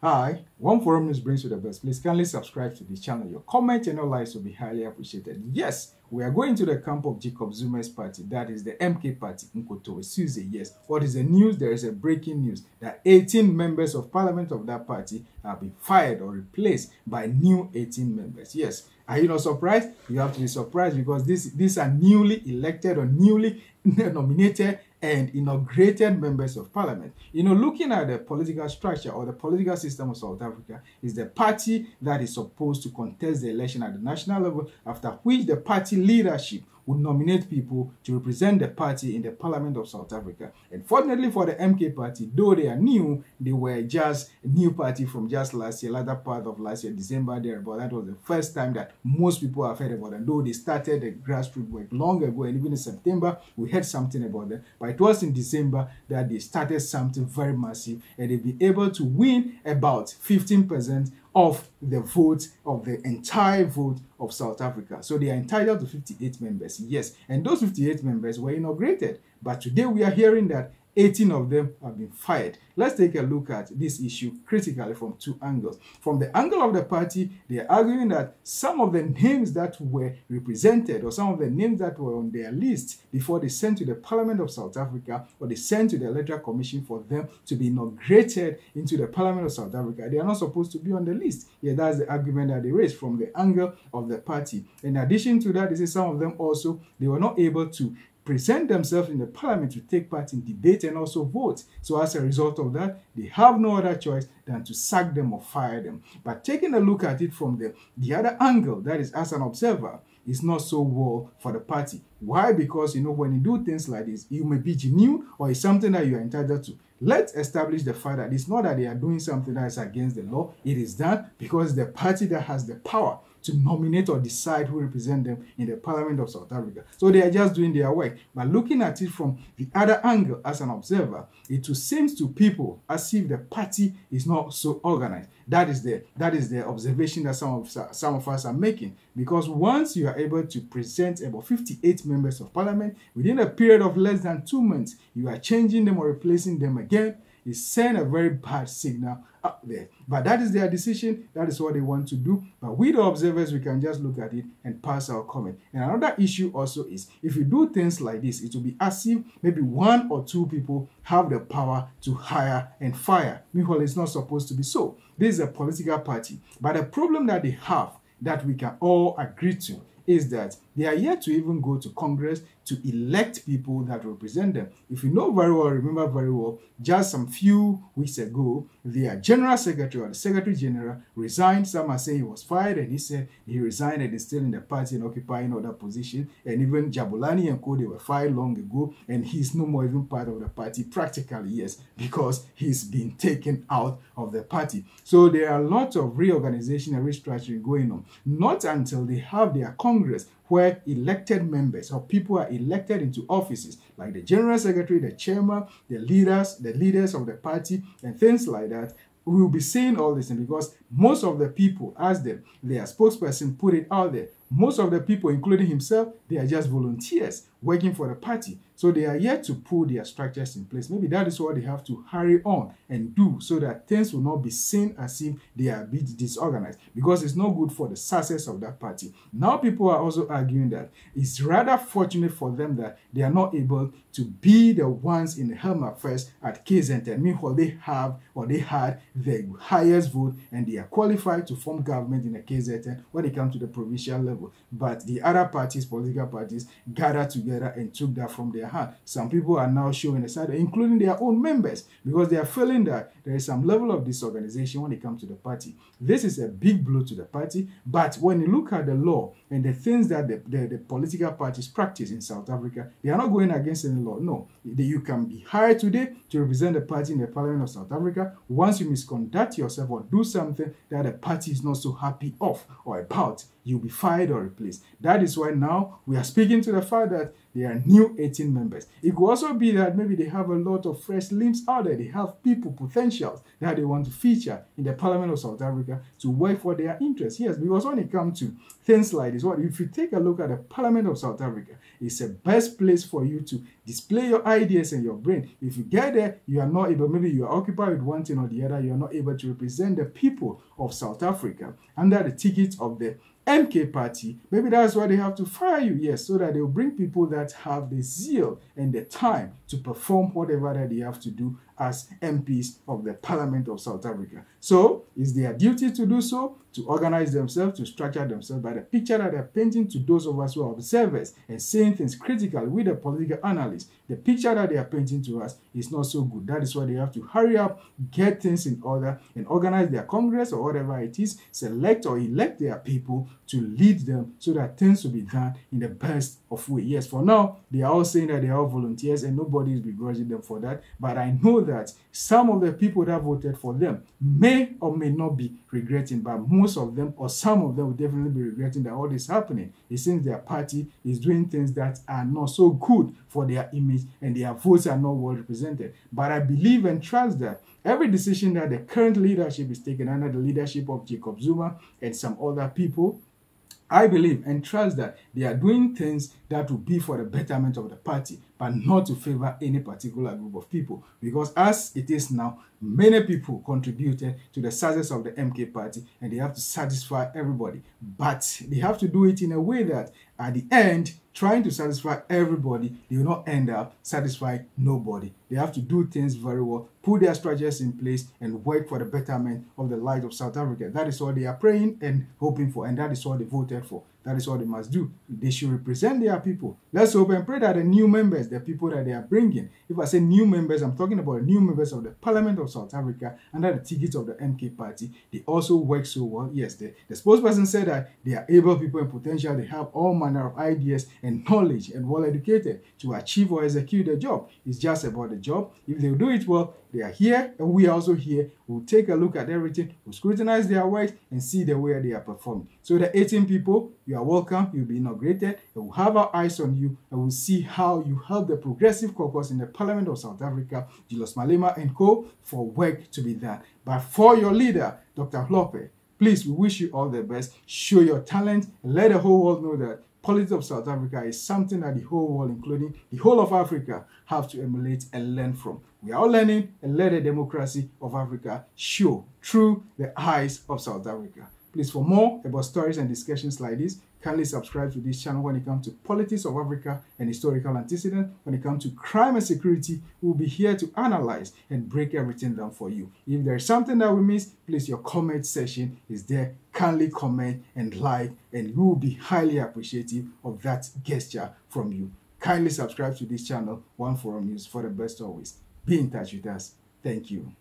Hi, One Forum News brings you the best. Please kindly subscribe to the channel. Your comment and your likes will be highly appreciated. Yes, we are going to the camp of Jacob Zuma's party, that is the MK party, Nkoto Suze. Yes, what is the news? There is a breaking news that 18 members of parliament of that party have been fired or replaced by new 18 members. Yes, are you not surprised? You have to be surprised because these are newly elected or newly nominated and inaugurated members of parliament. You know, looking at the political structure or the political system of South Africa is the party that is supposed to contest the election at the national level, after which the party leadership would nominate people to represent the party in the Parliament of South Africa. And fortunately for the MK party, though they are new, they were just a new party from just last year, latter part of last year, December there. But that was the first time that most people have heard about them. Though they started the grassroots work long ago, and even in September, we heard something about them. But it was in December that they started something very massive, and they've been able to win about 15% of the vote, of the entire vote of South Africa. So they are entitled to 58 members, yes. And those 58 members were inaugurated. But today we are hearing that 18 of them have been fired. Let's take a look at this issue critically from two angles. From the angle of the party, they are arguing that some of the names that were represented or some of the names that were on their list before they sent to the Parliament of South Africa or they sent to the Electoral Commission for them to be inaugurated into the Parliament of South Africa, they are not supposed to be on the list. Yeah, that's the argument that they raised from the angle of the party. In addition to that, they say some of them also, they were not able to present themselves in the parliament to take part in debate and also vote. So as a result of that, they have no other choice than to sack them or fire them. But taking a look at it from the other angle, that is as an observer, it's not so well for the party. Why? Because, you know, when you do things like this, you may be genuine or it's something that you are entitled to. Let's establish the fact that it's not that they are doing something that is against the law. It is done because the party that has the power to nominate or decide who represent them in the Parliament of South Africa. So they are just doing their work. But looking at it from the other angle as an observer, it seems to people as if the party is not so organized. That is the observation that some of us are making. Because once you are able to present about 58 members of parliament within a period of less than 2 months, you are changing them or replacing them again, it sends a very bad signal up there. But that is their decision. That is what they want to do. But we, the observers, we can just look at it and pass our comment. And another issue also is, if you do things like this, it will be as if maybe 1 or 2 people have the power to hire and fire. Meanwhile, it's not supposed to be so. This is a political party. But the problem that they have, that we can all agree to, is that they are yet to even go to Congress to elect people that represent them. If you know very well, remember very well, just some few weeks ago, their general secretary or the secretary general resigned. Some are saying he was fired, and he said he resigned and is still in the party and occupying other position. And even Jabulani and Co, they were fired long ago, and he's no more even part of the party, practically, yes, because he's been taken out of the party. So there are lots of reorganization and restructuring going on. Not until they have their Congress, where elected members or people are elected into offices like the general secretary, the chairman, the leaders of the party, and things like that, we will be seeing all this. And because most of the people, as their spokesperson put it out there, most of the people, including himself, they are just volunteers working for the party. So they are yet to put their structures in place. Maybe that is what they have to hurry on and do, so that things will not be seen as if they are a bit disorganized, because it's not good for the success of that party. Now people are also arguing that it's rather fortunate for them that they are not able to be the ones in the helm affairs at KZN. Meanwhile, they had the highest vote and they are qualified to form government in the KZN when it comes to the provincial level. But the other parties, political parties, gathered together and took that from their hand. Some people are now showing a side, including their own members, because they are feeling that there is some level of disorganization when it comes to the party. This is a big blow to the party. But when you look at the law and the things that the political parties practice in South Africa, they are not going against any law. No, you can be hired today to represent the party in the Parliament of South Africa. Once you misconduct yourself or do something that the party is not so happy of or about, you'll be fired or replaced. That is why now we are speaking to the fact that there are new 18 members. It could also be that maybe they have a lot of fresh limbs out there. They have people, potentials that they want to feature in the Parliament of South Africa to work for their interests. Yes, because when it comes to things like this, if you take a look at the Parliament of South Africa, it's the best place for you to display your ideas and your brain. If you get there, you are not able, maybe you are occupied with one thing or the other, you are not able to represent the people of South Africa under the ticket of the MK party. Maybe that's why they have to fire you, yes, so that they'll bring people that have the zeal and the time to perform whatever that they have to do as MPs of the Parliament of South Africa. So it's their duty to do so, to organize themselves, to structure themselves. By the picture that they're painting to those of us who are observers and saying things critically with the political analysts, the picture that they are painting to us is not so good. That is why they have to hurry up, get things in order, and organize their Congress or whatever it is, select or elect their people to lead them so that things will be done in the best of way. Yes, for now, they are all saying that they are all volunteers and nobody is begrudging them for that. But I know that some of the people that voted for them may or may not be regretting, but most of them or some of them will definitely be regretting that all this is happening. It seems their party is doing things that are not so good for their image and their votes are not well represented. But I believe and trust that every decision that the current leadership is taking under the leadership of Jacob Zuma and some other people, I believe and trust that they are doing things that will be for the betterment of the party, but not to favor any particular group of people. Because as it is now, many people contributed to the success of the MK party and they have to satisfy everybody. But they have to do it in a way that at the end, trying to satisfy everybody, they will not end up satisfying nobody. They have to do things very well, put their strategies in place, and work for the betterment of the light of South Africa. That is what they are praying and hoping for, and that is what they voted for. That is what they must do. They should represent their people. Let's hope and pray that the new members, the people that they are bringing, if I say new members, I'm talking about new members of the Parliament of South Africa under the ticket of the MK party. They also work so well. Yes, the spokesperson said that they are able people and potential. They have all manner of ideas and knowledge and well educated to achieve or execute the job. It's just about the job. If they do it well, they are here and we are also here. We'll take a look at everything, we'll scrutinize their work and see the way they are performing. So the 18 people, you are welcome, you'll be inaugurated, and we'll have our eyes on you and we'll see how you help the Progressive Caucus in the Parliament of South Africa, Julius Malema and co, for work to be done. But for your leader, Dr. Hlophe, please, we wish you all the best. Show your talent and let the whole world know that politics of South Africa is something that the whole world, including the whole of Africa, have to emulate and learn from. We are all learning, and let the democracy of Africa show through the eyes of South Africa. Please, for more about stories and discussions like this, kindly subscribe to this channel. When it comes to politics of Africa and historical antecedents, when it comes to crime and security, we'll be here to analyze and break everything down for you. If there's something that we missed, please, your comment section is there. Kindly comment and like, and we will be highly appreciative of that gesture from you. Kindly subscribe to this channel, One Forum News, for the best always. Be in touch with us. Thank you.